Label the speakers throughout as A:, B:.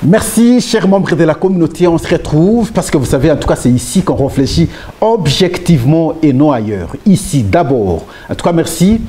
A: Merci, chers membres de la communauté. On se retrouve parce que vous savez, en tout cas, c'est ici qu'on réfléchit objectivement et non ailleurs. Ici, d'abord. En tout cas, merci.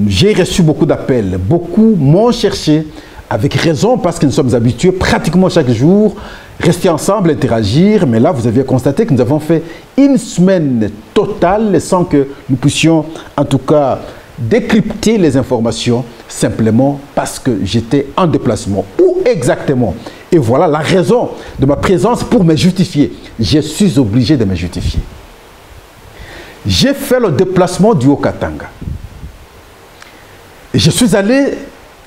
A: J'ai reçu beaucoup d'appels. Beaucoup m'ont cherché, avec raison, parce que nous sommes habitués pratiquement chaque jour, rester ensemble, interagir. Mais là, vous aviez constaté que nous avons fait une semaine totale sans que nous puissions, en tout cas, décrypter les informations simplement parce que j'étais en déplacement. Où exactement? Et voilà la raison de ma présence pour me justifier. Je suis obligé de me justifier. J'ai fait le déplacement du Haut-Katanga. Je suis allé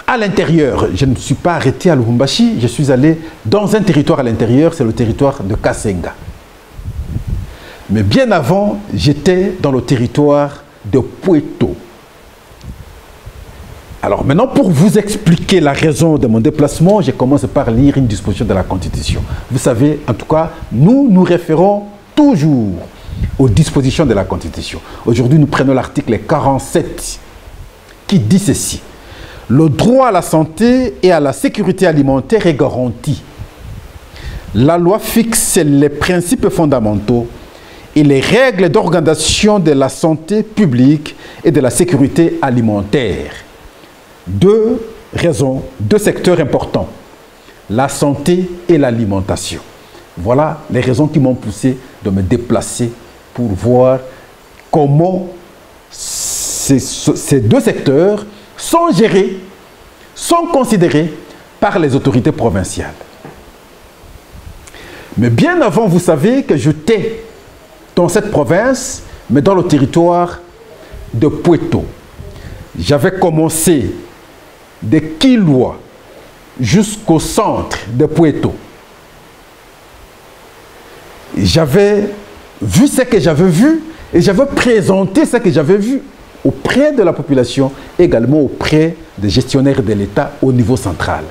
A: à l'intérieur. Je ne me suis pas arrêté à Lubumbashi. Je suis allé dans un territoire à l'intérieur, c'est le territoire de Kasenga. Mais bien avant, j'étais dans le territoire de Pweto. Alors maintenant, pour vous expliquer la raison de mon déplacement, je commence par lire une disposition de la Constitution. Vous savez, en tout cas, nous nous référons toujours aux dispositions de la Constitution. Aujourd'hui, nous prenons l'article 47 qui dit ceci. Le droit à la santé et à la sécurité alimentaire est garanti. La loi fixe les principes fondamentaux et les règles d'organisation de la santé publique et de la sécurité alimentaire. Deux raisons, deux secteurs importants, la santé et l'alimentation. Voilà les raisons qui m'ont poussé de me déplacer pour voir comment ces deux secteurs sont gérés, sont considérés par les autorités provinciales. Mais bien avant, vous savez que j'étais dans cette province, mais dans le territoire de Pweto. J'avais commencé de Kilwa jusqu'au centre de Pweto. J'avais vu ce que j'avais vu et j'avais présenté ce que j'avais vu auprès de la population, également auprès des gestionnaires de l'État au niveau central.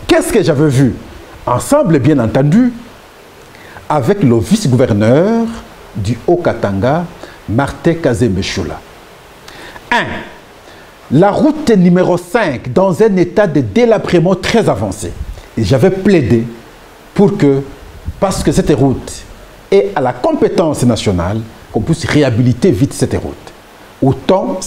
A: Qu'est-ce que j'avais vu? Ensemble, bien entendu, avec le vice-gouverneur du Haut-Katanga, Martin Kazembe-Choula. 1. La route numéro 5 dans un état de délabrement très avancé. Et j'avais plaidé pour que, parce que cette route est à la compétence nationale, qu'on puisse réhabiliter vite cette route. Autant,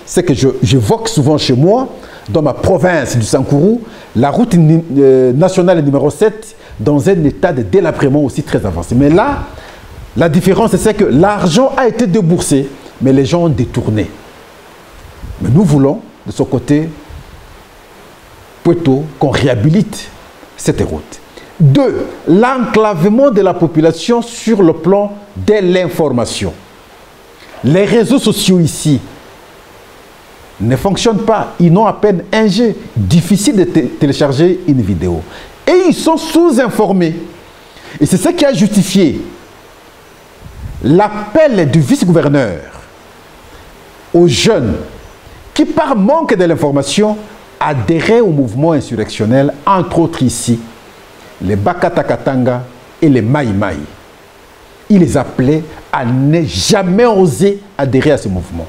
A: c'est que j'évoque souvent chez moi, dans ma province du Sankourou, la route nationale numéro 7 dans un état de délabrement aussi très avancé. Mais là, la différence, c'est que l'argent a été déboursé, mais les gens ont détourné. Mais nous voulons, de ce côté, Pweto, qu'on réhabilite cette route. 2. L'enclavement de la population sur le plan de l'information. Les réseaux sociaux ici ne fonctionnent pas. Ils n'ont à peine un G. Difficile de télécharger une vidéo. Et ils sont sous-informés. Et c'est ce qui a justifié l'appel du vice-gouverneur aux jeunes qui, par manque de l'information, adhéraient au mouvement insurrectionnel, entre autres ici, les Bakata Katanga et les Maï Maï. Il les appelait à ne jamais oser adhérer à ce mouvement.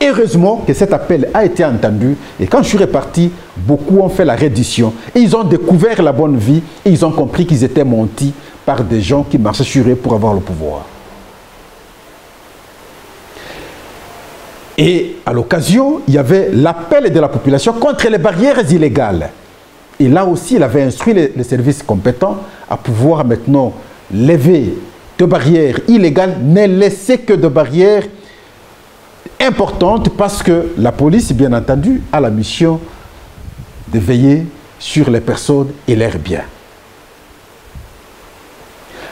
A: Heureusement que cet appel a été entendu et quand je suis reparti, beaucoup ont fait la reddition et ils ont découvert la bonne vie et ils ont compris qu'ils étaient mentis par des gens qui marchaient sur eux pour avoir le pouvoir. Et à l'occasion, il y avait l'appel de la population contre les barrières illégales. Et là aussi, il avait instruit les services compétents à pouvoir maintenant lever de barrières illégales, ne laisser que de barrières importantes parce que la police, bien entendu, a la mission de veiller sur les personnes et leurs biens.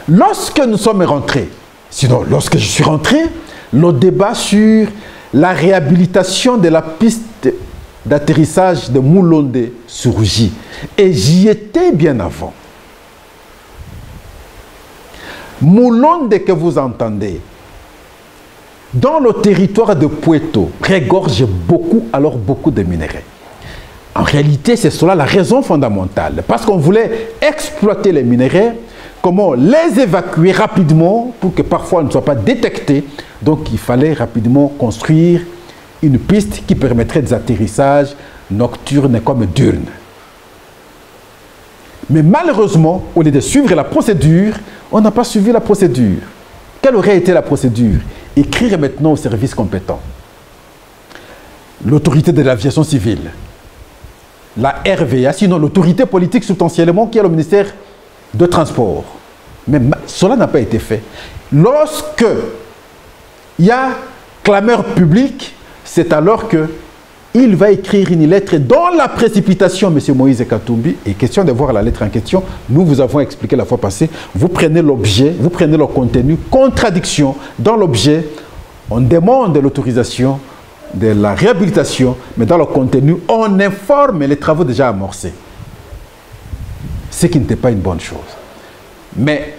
A: Lorsque nous sommes rentrés, sinon lorsque je suis rentré, le débat sur la réhabilitation de la piste d'atterrissage de Moulonde surgit. Et j'y étais bien avant. Moulonde que vous entendez, dans le territoire de Pweto, regorge beaucoup de minerais. En réalité, c'est cela la raison fondamentale. Parce qu'on voulait exploiter les minerais, comment les évacuer rapidement pour que parfois ils ne soient pas détectés. Donc il fallait rapidement construire une piste qui permettrait des atterrissages nocturnes comme diurnes. Mais malheureusement, au lieu de suivre la procédure, on n'a pas suivi la procédure. Quelle aurait été la procédure? Écrire maintenant au service compétent. L'autorité de l'aviation civile, la RVA, sinon l'autorité politique substantiellement qui est le ministère de Transport. Mais cela n'a pas été fait. Lorsque il y a clameur publique, c'est alors que il va écrire une lettre dans la précipitation, M. Moïse Katumbi, et question de voir la lettre en question, nous vous avons expliqué la fois passée, vous prenez l'objet, vous prenez le contenu, contradiction. Dans l'objet, on demande l'autorisation de la réhabilitation, mais dans le contenu, on informe les travaux déjà amorcés. Ce qui n'était pas une bonne chose. Mais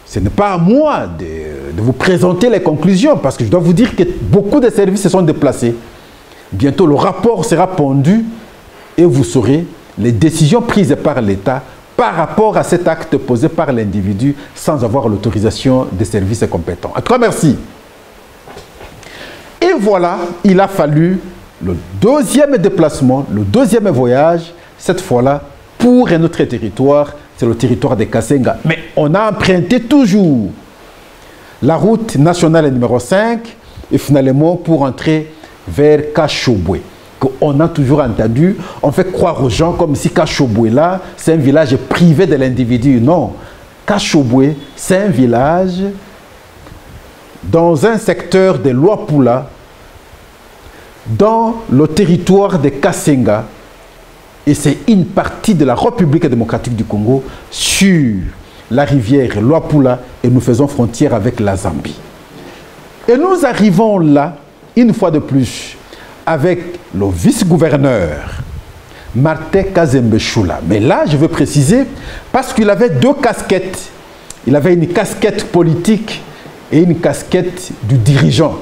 A: ce n'est pas à moi de vous présenter les conclusions, parce que je dois vous dire que beaucoup de services se sont déplacés. Bientôt, le rapport sera pondu et vous saurez les décisions prises par l'État par rapport à cet acte posé par l'individu sans avoir l'autorisation des services compétents. En tout cas, merci. Et voilà, il a fallu le deuxième déplacement, le deuxième voyage, cette fois-là, pour un autre territoire, c'est le territoire de Kasenga. Mais on a emprunté toujours la route nationale numéro 5 et finalement pour entrer vers Kashobwe. On a toujours entendu, on fait croire aux gens comme si Kashobwe là, c'est un village privé de l'individu. Non, Kashobwe, c'est un village dans un secteur de Luapula, dans le territoire de Kasenga, et c'est une partie de la République démocratique du Congo sur la rivière Luapula, et nous faisons frontière avec la Zambie. Et nous arrivons là, une fois de plus, avec le vice-gouverneur Martin Kazembe Choula. Mais là, je veux préciser, parce qu'il avait deux casquettes. Il avait une casquette politique et une casquette du dirigeant.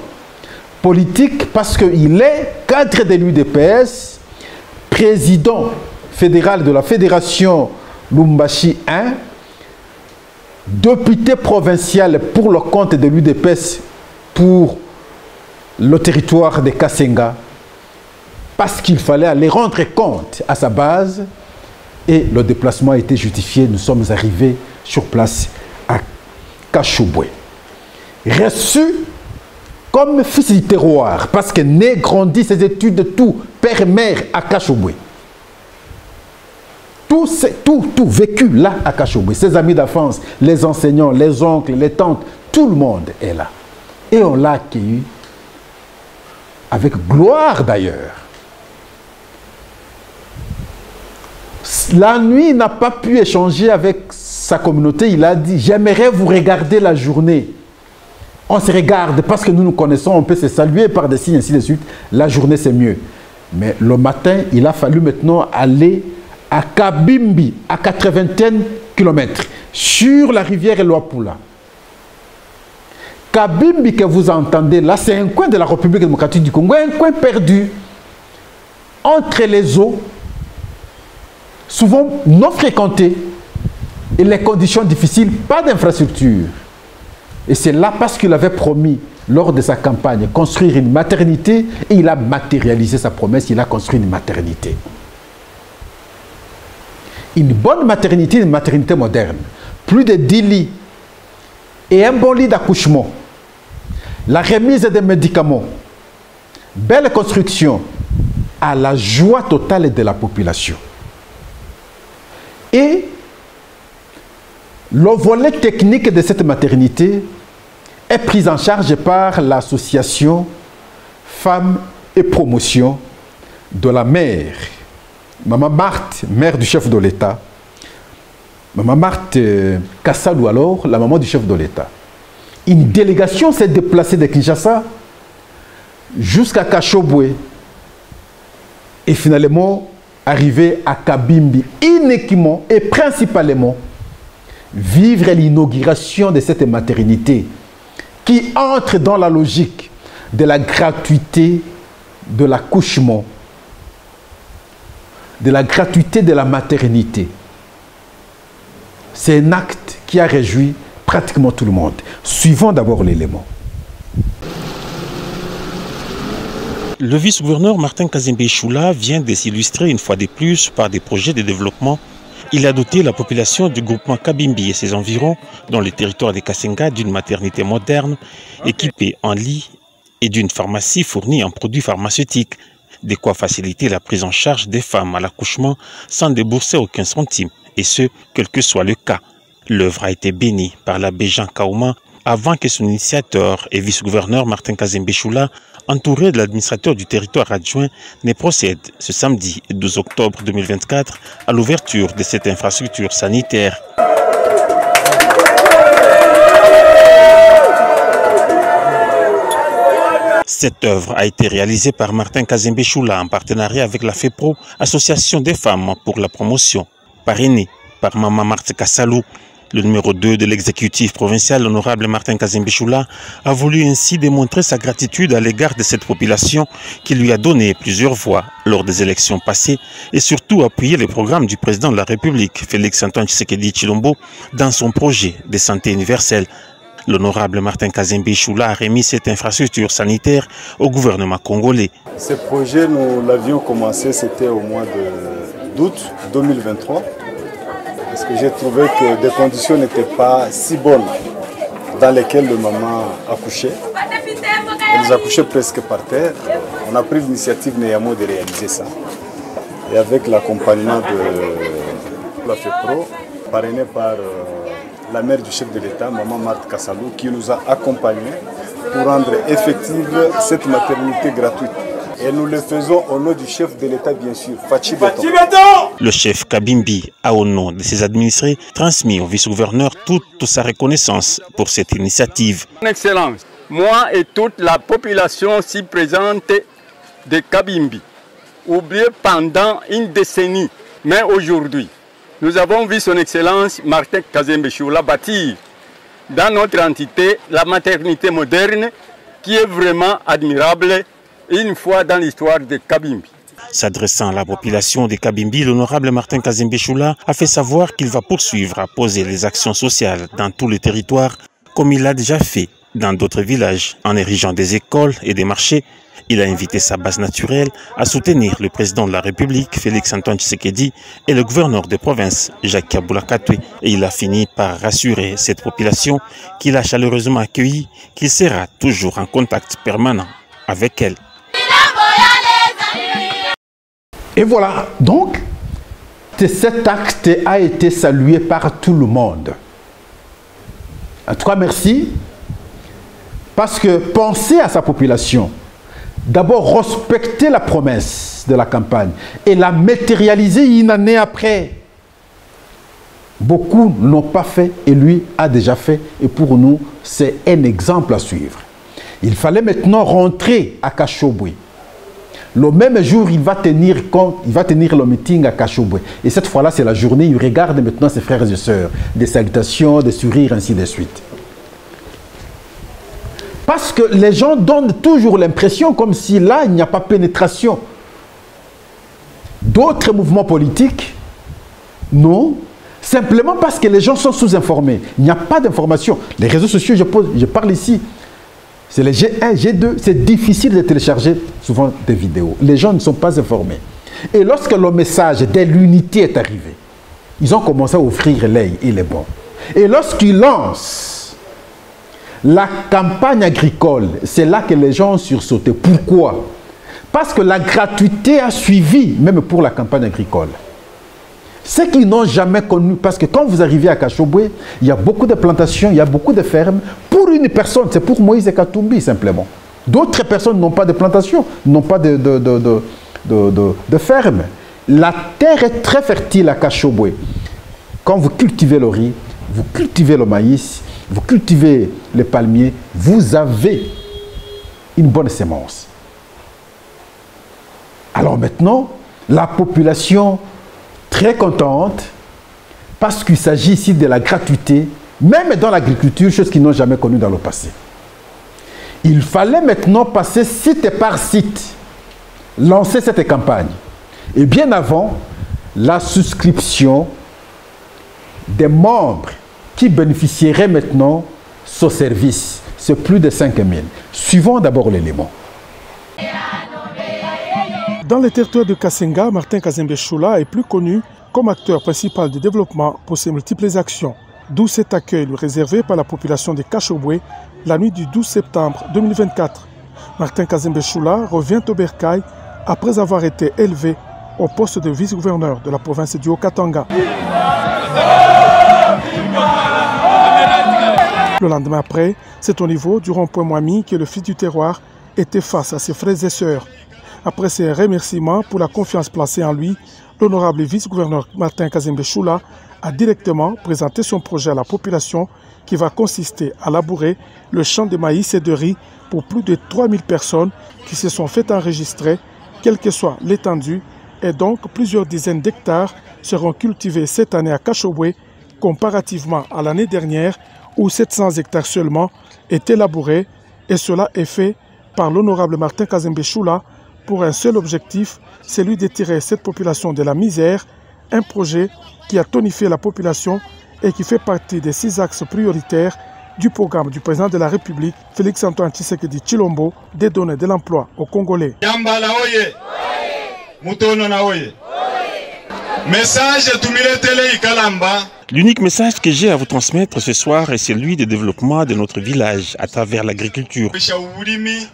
A: Politique parce qu'il est cadre de l'UDPS, président fédéral de la Fédération Lumbashi 1, député provincial pour le compte de l'UDPS pour le territoire de Kasenga, parce qu'il fallait aller rendre compte à sa base, et le déplacement a été justifié. Nous sommes arrivés sur place à Kashobwe. Reçu comme fils du terroir, parce que né, grandi, ses études de tout, père et mère à Kashobwe. Tout vécu là à Kashobwe. Ses amis d'enfance, les enseignants, les oncles, les tantes, tout le monde est là. Et on l'a accueilli avec gloire d'ailleurs. La nuit, il n'a pas pu échanger avec sa communauté. Il a dit, j'aimerais vous regarder la journée. On se regarde parce que nous nous connaissons, on peut se saluer par des signes, ainsi de suite. La journée, c'est mieux. Mais le matin, il a fallu maintenant aller à Kabimbi, à 80 km, sur la rivière Luapula. Kabimbi que vous entendez là, c'est un coin de la République démocratique du Congo, un coin perdu entre les eaux, souvent non fréquentées, et les conditions difficiles, pas d'infrastructure. Et c'est là parce qu'il avait promis, lors de sa campagne, construire une maternité, et il a matérialisé sa promesse, il a construit une maternité. Une bonne maternité, une maternité moderne. Plus de 10 lits et un bon lit d'accouchement. La remise des médicaments. Belle construction à la joie totale de la population. Et le volet technique de cette maternité est pris en charge par l'association Femmes et Promotion de la mère. Maman Marthe, mère du chef de l'État. Maman Marthe Kassalou alors, la maman du chef de l'État. Une délégation s'est déplacée de Kinshasa jusqu'à Kashobwe et finalement arrivée à Kabimbi, uniquement et principalement vivre l'inauguration de cette maternité qui entre dans la logique de la gratuité de l'accouchement, de la gratuité de la maternité. C'est un acte qui a réjoui pratiquement tout le monde. Suivons d'abord l'élément.
B: Le vice-gouverneur Martin Kazembe Choula vient de s'illustrer une fois de plus par des projets de développement Il a doté la population du groupement Kabimbi et ses environs, dans le territoire de Kasenga, d'une maternité moderne, équipée en lits et d'une pharmacie fournie en produits pharmaceutiques. De quoi faciliter la prise en charge des femmes à l'accouchement sans débourser aucun centime, et ce, quel que soit le cas. L'œuvre a été bénie par l'abbé Jean Kaouma avant que son initiateur et vice-gouverneur Martin Kazembe Choula, entouré de l'administrateur du territoire adjoint, ne procède ce samedi 12 octobre 2024 à l'ouverture de cette infrastructure sanitaire. Cette œuvre a été réalisée par Martin Kazembe Choula en partenariat avec la FEPRO, Association des femmes pour la promotion, parrainée par Maman Marthe Kassalou. Le numéro 2 de l'exécutif provincial, l'honorable Martin Kazembe Choula, a voulu ainsi démontrer sa gratitude à l'égard de cette population qui lui a donné plusieurs voix lors des élections passées et surtout appuyer les programmes du président de la République, Félix Antoine Tshisekedi Tshilombo, dans son projet de santé universelle. L'honorable Martin Kazembe Choula a remis cette infrastructure sanitaire au gouvernement congolais.
C: Ce projet, nous l'avions commencé, c'était au mois d'août 2023. Parce que j'ai trouvé que des conditions n'étaient pas si bonnes dans lesquelles le maman accouchait. Elles accouchaient presque par terre. On a pris l'initiative Neyamo de réaliser ça. Et avec l'accompagnement de la FEPRO, parrainé par la mère du chef de l'État, Maman Marthe Kassalou, qui nous a accompagnés pour rendre effective cette maternité gratuite. Et nous le faisons au nom du chef de l'État, bien sûr, Fachi Beton.
B: Le chef Kabimbi a, au nom de ses administrés, transmis au vice-gouverneur toute sa reconnaissance pour cette initiative.
D: Son Excellence, moi et toute la population si présente de Kabimbi, oubliée pendant une décennie, mais aujourd'hui, nous avons vu Son Excellence Martin Kazembe Choula bâtir dans notre entité la maternité moderne qui est vraiment admirable une fois dans l'histoire de Kabimbi.
B: S'adressant à la population de Kabimbi, l'honorable Martin Kazembe Choula a fait savoir qu'il va poursuivre à poser les actions sociales dans tout le territoire, comme il l'a déjà fait dans d'autres villages, en érigeant des écoles et des marchés. Il a invité sa base naturelle à soutenir le président de la République, Félix Antoine Tshisekedi, et le gouverneur de province, Jacques Kabula Katwe. Et il a fini par rassurer cette population qu'il a chaleureusement accueillie, qu'il sera toujours en contact permanent avec elle.
A: Et voilà, donc, cet acte a été salué par tout le monde. En tout cas, merci. Parce que penser à sa population, d'abord respecter la promesse de la campagne et la matérialiser une année après. Beaucoup n'ont pas fait et lui a déjà fait. Et pour nous, c'est un exemple à suivre. Il fallait maintenant rentrer à Kashobwe. Le même jour, il va tenir le meeting à Kashobwe. Et cette fois-là, c'est la journée, il regarde maintenant ses frères et sœurs. Des salutations, des sourires, ainsi de suite. Parce que les gens donnent toujours l'impression comme si là, il n'y a pas pénétration. D'autres mouvements politiques, non. Simplement parce que les gens sont sous-informés. Il n'y a pas d'information. Les réseaux sociaux, je parle ici. C'est les G1, G2, c'est difficile de télécharger souvent des vidéos. Les gens ne sont pas informés. Et lorsque le message de l'unité est arrivé, ils ont commencé à offrir l'œil, il est bon. Et lorsqu'ils lancent la campagne agricole, c'est là que les gens ont sursauté. Pourquoi? Parce que la gratuité a suivi, même pour la campagne agricole. Ceux qui n'ont jamais connu, parce que quand vous arrivez à Kashobwe, il y a beaucoup de plantations, il y a beaucoup de fermes. Pour une personne, c'est pour Moïse Katumbi simplement. D'autres personnes n'ont pas de plantations, n'ont pas de fermes. La terre est très fertile à Kashobwe. Quand vous cultivez le riz, vous cultivez le maïs, vous cultivez les palmiers, vous avez une bonne sémence. Alors maintenant, la population très contente parce qu'il s'agit ici de la gratuité, même dans l'agriculture, chose qu'ils n'ont jamais connue dans le passé. Il fallait maintenant passer site par site, lancer cette campagne. Et bien avant, la souscription des membres qui bénéficieraient maintenant ce service, c'est plus de 5 000. Suivons d'abord l'élément.
E: Dans le territoire de Kasenga, Martin Kazembe Choula est plus connu comme acteur principal du développement pour ses multiples actions. D'où cet accueil réservé par la population de Kashobwe la nuit du 12 septembre 2024. Martin Kazembe Choula revient au bercail après avoir été élevé au poste de vice-gouverneur de la province du Haut-Katanga. Le lendemain après, c'est au niveau du rond-point Mwami que le fils du terroir était face à ses frères et sœurs. Après ses remerciements pour la confiance placée en lui, l'honorable vice-gouverneur Martin Kazembe Choula a directement présenté son projet à la population qui va consister à labourer le champ de maïs et de riz pour plus de 3000 personnes qui se sont fait enregistrer, quelle que soit l'étendue, et donc plusieurs dizaines d'hectares seront cultivés cette année à Kashobwe comparativement à l'année dernière où 700 hectares seulement étaient labourés, et cela est fait par l'honorable Martin Kazembe Choula pour un seul objectif, celui de tirer cette population de la misère, un projet qui a tonifié la population et qui fait partie des 6 axes prioritaires du programme du président de la République, Félix-Antoine Tshisekedi Tshilombo, de donner de l'emploi aux Congolais.
F: Yambala oye, Mutono na oye. Message Tumile Tele Ikalamba.
B: L'unique message que j'ai à vous transmettre ce soir est celui du développement de notre village à travers l'agriculture.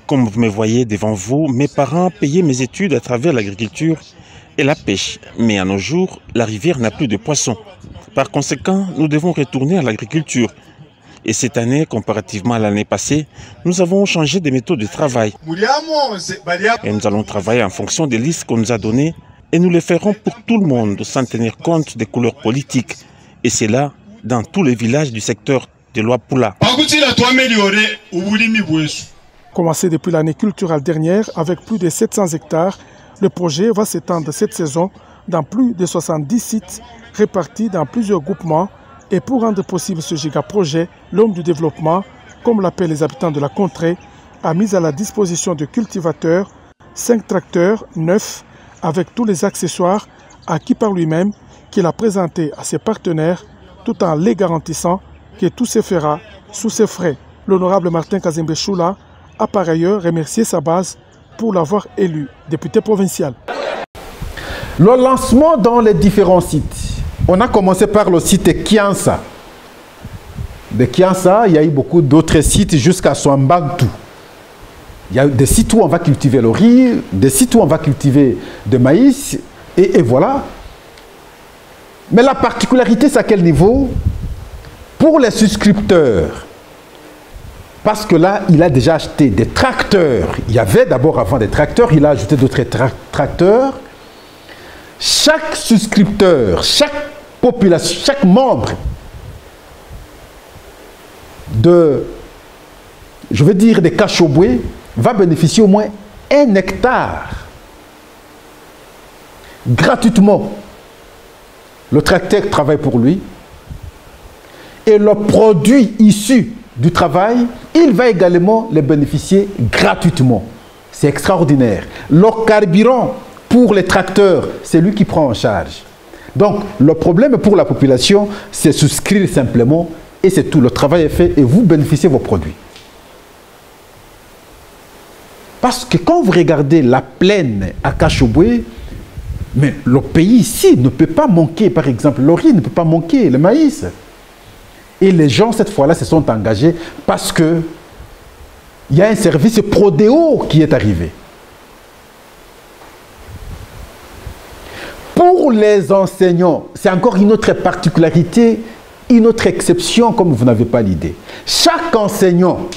B: Comme vous me voyez devant vous, mes parents payaient mes études à travers l'agriculture et la pêche. Mais à nos jours, la rivière n'a plus de poissons. Par conséquent, nous devons retourner à l'agriculture. Et cette année, comparativement à l'année passée, nous avons changé de méthode de travail. Et nous allons travailler en fonction des listes qu'on nous a données et nous les ferons pour tout le monde sans tenir compte des couleurs politiques. Et c'est là, dans tous les villages du secteur de Luapula.
E: Commencé depuis l'année culturelle dernière avec plus de 700 hectares, le projet va s'étendre cette saison dans plus de 70 sites répartis dans plusieurs groupements. Et pour rendre possible ce giga-projet, l'homme du développement, comme l'appellent les habitants de la contrée, a mis à la disposition de cultivateurs 5 tracteurs neufs avec tous les accessoires acquis par lui-même qu'il a présenté à ses partenaires tout en les garantissant que tout se fera sous ses frais. L'honorable Martin Kazembe Choula a par ailleurs remercié sa base pour l'avoir élu député provincial.
A: Le lancement dans les différents sites. On a commencé par le site Kiansa. De Kiansa, il y a eu beaucoup d'autres sites jusqu'à Swambagtou. Il y a des sites où on va cultiver le riz, des sites où on va cultiver du maïs, et voilà. Mais la particularité, c'est à quel niveau? Pour les souscripteurs, parce que là, il a déjà acheté des tracteurs. Il y avait d'abord avant des tracteurs, il a ajouté d'autres tracteurs. Chaque souscripteur, chaque population, chaque membre de, je veux dire, des Kashobwe va bénéficier au moins 1 hectare gratuitement. Le tracteur travaille pour lui et le produit issu du travail, il va également les bénéficier gratuitement. C'est extraordinaire. Le carburant pour les tracteurs, c'est lui qui prend en charge. Donc, le problème pour la population, c'est souscrire simplement et c'est tout. Le travail est fait et vous bénéficiez de vos produits. Parce que quand vous regardez la plaine à Kashobwe, mais le pays ici ne peut pas manquer, par exemple, le riz ne peut pas manquer, le maïs. Et les gens, cette fois-là, se sont engagés parce qu'il y a un service Prodéo qui est arrivé. Pour les enseignants, c'est encore une autre particularité, une autre exception, comme vous n'avez pas l'idée. Chaque enseignant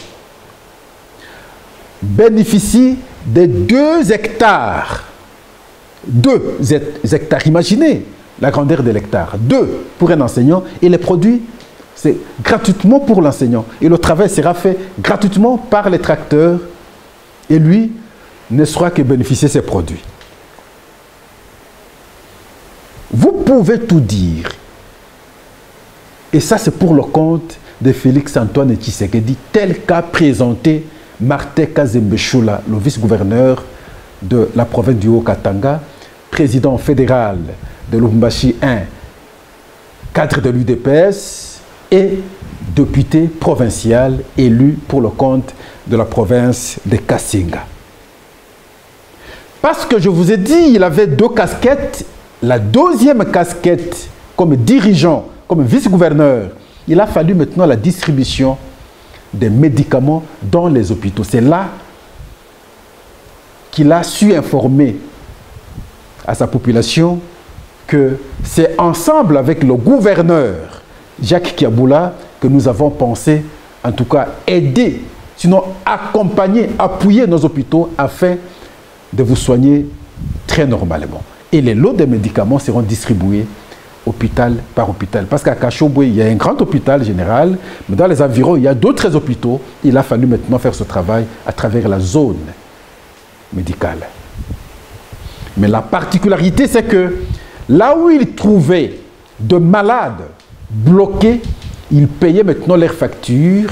A: bénéficie de 2 hectares. 2 hectares, imaginez la grandeur de l'hectare. 2 pour un enseignant et les produits, c'est gratuitement pour l'enseignant. Et le travail sera fait gratuitement par les tracteurs et lui ne sera que bénéficier de ses produits. Vous pouvez tout dire. Et ça, c'est pour le compte de Félix-Antoine Tshisekedi, tel qu'a présenté Martin Kazembe Choula, le vice-gouverneur de la province du Haut-Katanga, président fédéral de Lubumbashi 1, cadre de l'UDPS et député provincial élu pour le compte de la province de Kassinga. Parce que je vous ai dit, il avait 2 casquettes la deuxième casquette comme dirigeant, comme vice-gouverneur, il a fallu maintenant la distribution des médicaments dans les hôpitaux. C'est là qu'il a su informer à sa population que c'est ensemble avec le gouverneur Jacques Kiaboula que nous avons pensé, en tout cas aider, sinon accompagner, appuyer nos hôpitaux afin de vous soigner très normalement. Et les lots de médicaments seront distribués hôpital par hôpital. Parce qu'à Kachobwe, il y a un grand hôpital général, mais dans les environs, il y a d'autres hôpitaux. Il a fallu maintenant faire ce travail à travers la zone médicale. Mais la particularité, c'est que là où ils trouvaient de malades bloqués, ils payaient maintenant leurs factures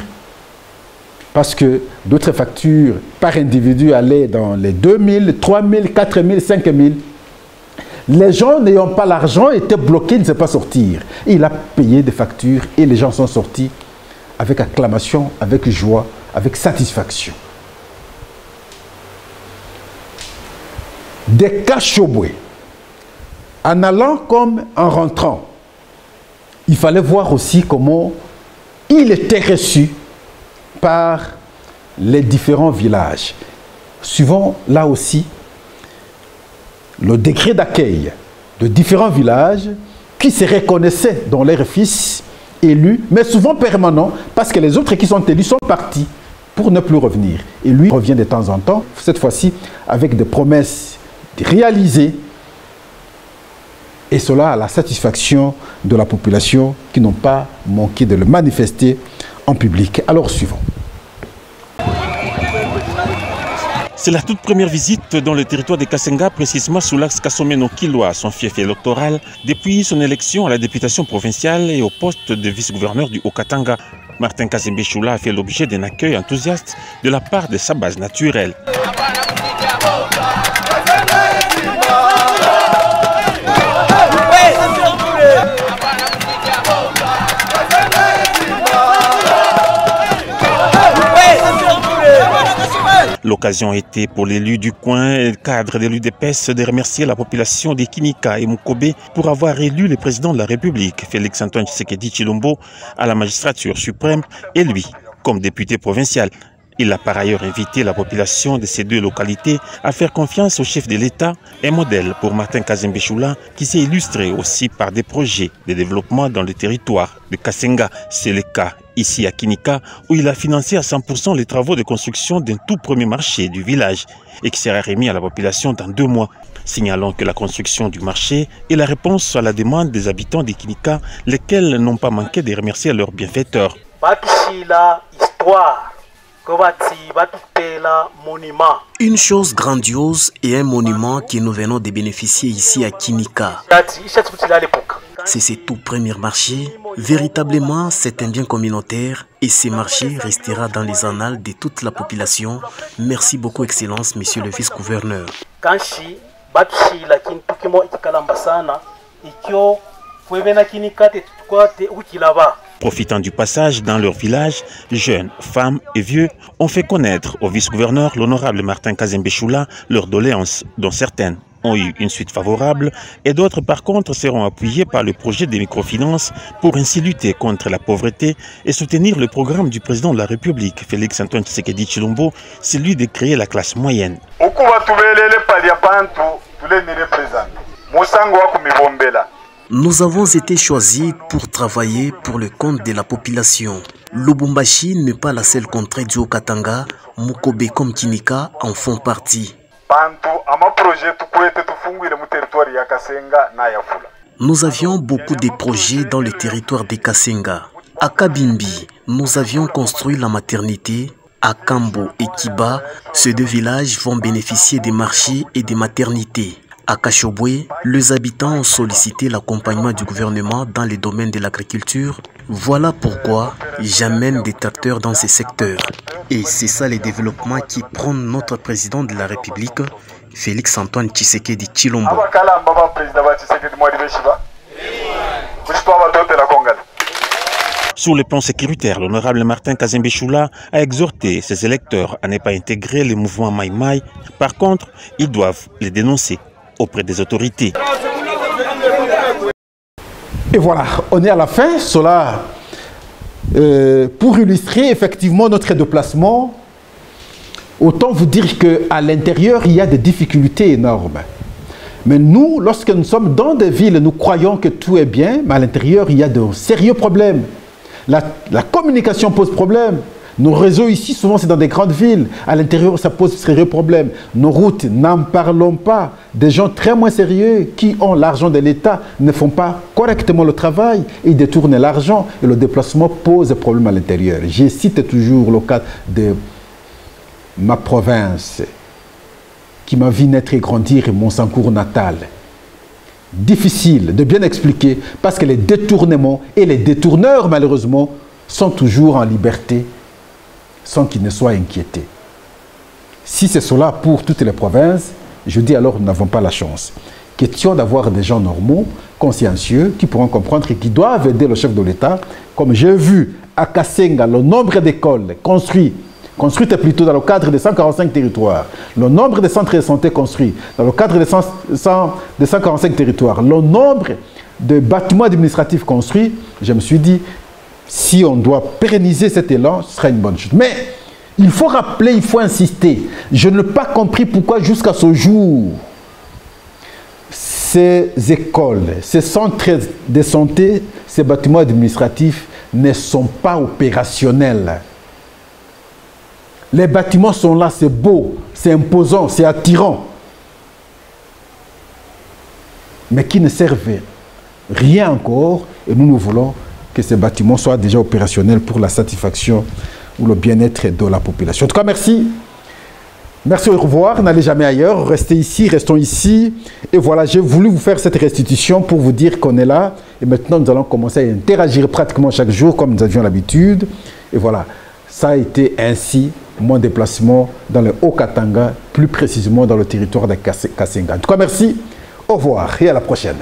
A: parce que d'autres factures par individu allaient dans les 2 000, 3 000, 4 000, 5 000. Les gens n'ayant pas l'argent étaient bloqués, ils ne savaient pas sortir. Il a payé des factures et les gens sont sortis avec acclamation, avec joie, avec satisfaction. Des Kachobwe, en allant comme en rentrant, il fallait voir aussi comment il était reçu par les différents villages. Suivant là aussi le décret d'accueil de différents villages qui se reconnaissaient dans leurs fils élus, mais souvent permanents, parce que les autres qui sont élus sont partis pour ne plus revenir. Et lui revient de temps en temps, cette fois-ci avec des promesses réalisées, et cela à la satisfaction de la population qui n'ont pas manqué de le manifester en public. Alors suivant.
B: C'est la toute première visite dans le territoire de Kasenga, précisément sous l'axe Kasomeno-Kilwa, son fief électoral, depuis son élection à la députation provinciale et au poste de vice-gouverneur du Haut-Katanga. Martin Kazembe Choula a fait l'objet d'un accueil enthousiaste de la part de sa base naturelle. L'occasion était pour l'élu du coin et le cadre de l'UDPS de remercier la population des Kinika et Mukobe pour avoir élu le président de la République, Félix Antoine Tshisekedi Tshilombo, à la magistrature suprême et lui, comme député provincial. Il a par ailleurs invité la population de ces deux localités à faire confiance au chef de l'État, un modèle pour Martin Kazembe Choula qui s'est illustré aussi par des projets de développement dans le territoire de Kasenga. C'est le cas ici à Kinika où il a financé à 100% les travaux de construction d'un tout premier marché du village et qui sera remis à la population dans 2 mois. Signalons que la construction du marché est la réponse à la demande des habitants de Kinika, lesquels n'ont pas manqué de remercier leurs bienfaiteurs.
G: Une chose grandiose et un monument que nous venons de bénéficier ici à Kinika. C'est ce tout premier marché. Véritablement, c'est un bien communautaire et ce marché restera dans les annales de toute la population. Merci beaucoup, Excellence, Monsieur le Vice-Gouverneur.
B: Profitant du passage dans leur village, jeunes, femmes et vieux ont fait connaître au vice-gouverneur l'honorable Martin Kazembe Choula leurs doléances, dont certaines ont eu une suite favorable et d'autres par contre seront appuyées par le projet des microfinances pour ainsi lutter contre la pauvreté et soutenir le programme du président de la République, Félix Antoine Tshisekedi Tshilombo, celui de créer la classe moyenne.
G: Nous avons été choisis pour travailler pour le compte de la population. Lubumbashi n'est pas la seule contrée du Haut-Katanga, Mukobe comme Kinika en font partie. Nous avions beaucoup de projets dans le territoire de Kasenga. À Kabimbi, nous avions construit la maternité. À Kambo et Kiba, ces 2 villages vont bénéficier des marchés et des maternités. À Kachobwe, les habitants ont sollicité l'accompagnement du gouvernement dans les domaines de l'agriculture. Voilà pourquoi j'amène des tracteurs dans ces secteurs. Et c'est ça les développements qui prône notre président de la République, Félix Antoine Tshisekedi Tshilombo.
B: Sur le plan sécuritaire, l'honorable Martin Kazembe Choula a exhorté ses électeurs à ne pas intégrer les mouvements Maï Maï. Par contre, ils doivent les dénoncer auprès des autorités.
A: Et voilà, on est à la fin. Cela, pour illustrer effectivement notre déplacement, autant vous dire qu'à l'intérieur, il y a des difficultés énormes. Mais nous, lorsque nous sommes dans des villes, nous croyons que tout est bien, mais à l'intérieur, il y a de sérieux problèmes. La communication pose problème. Nos réseaux ici, souvent, c'est dans des grandes villes. À l'intérieur, ça pose sérieux problème. Nos routes, n'en parlons pas. Des gens très moins sérieux qui ont l'argent de l'État ne font pas correctement le travail. Ils détournent l'argent et le déplacement pose problème à l'intérieur. Je cite toujours le cas de ma province qui m'a vu naître et grandir, mon Sancourt natal. Difficile de bien expliquer parce que les détournements et les détourneurs, malheureusement, sont toujours en liberté sans qu'ils ne soient inquiétés. Si c'est cela pour toutes les provinces, je dis alors nous n'avons pas la chance. Question d'avoir des gens normaux, consciencieux, qui pourront comprendre et qui doivent aider le chef de l'État. Comme j'ai vu à Kasenga, le nombre d'écoles construites plutôt dans le cadre des 145 territoires, le nombre de centres de santé construits dans le cadre des 145 territoires, le nombre de bâtiments administratifs construits, je me suis dit, si on doit pérenniser cet élan, ce sera une bonne chose. Mais il faut rappeler, il faut insister. Je n'ai pas compris pourquoi jusqu'à ce jour, ces écoles, ces centres de santé, ces bâtiments administratifs ne sont pas opérationnels. Les bâtiments sont là, c'est beau, c'est imposant, c'est attirant. Mais qui ne servent rien encore. Et nous voulons que ces bâtiments soient déjà opérationnels pour la satisfaction ou le bien-être de la population. En tout cas, merci. Merci, au revoir. N'allez jamais ailleurs. Restez ici, restons ici. Et voilà, j'ai voulu vous faire cette restitution pour vous dire qu'on est là. Et maintenant, nous allons commencer à interagir pratiquement chaque jour comme nous avions l'habitude. Et voilà, ça a été ainsi mon déplacement dans le Haut-Katanga, plus précisément dans le territoire de Kasenga. En tout cas, merci. Au revoir et à la prochaine.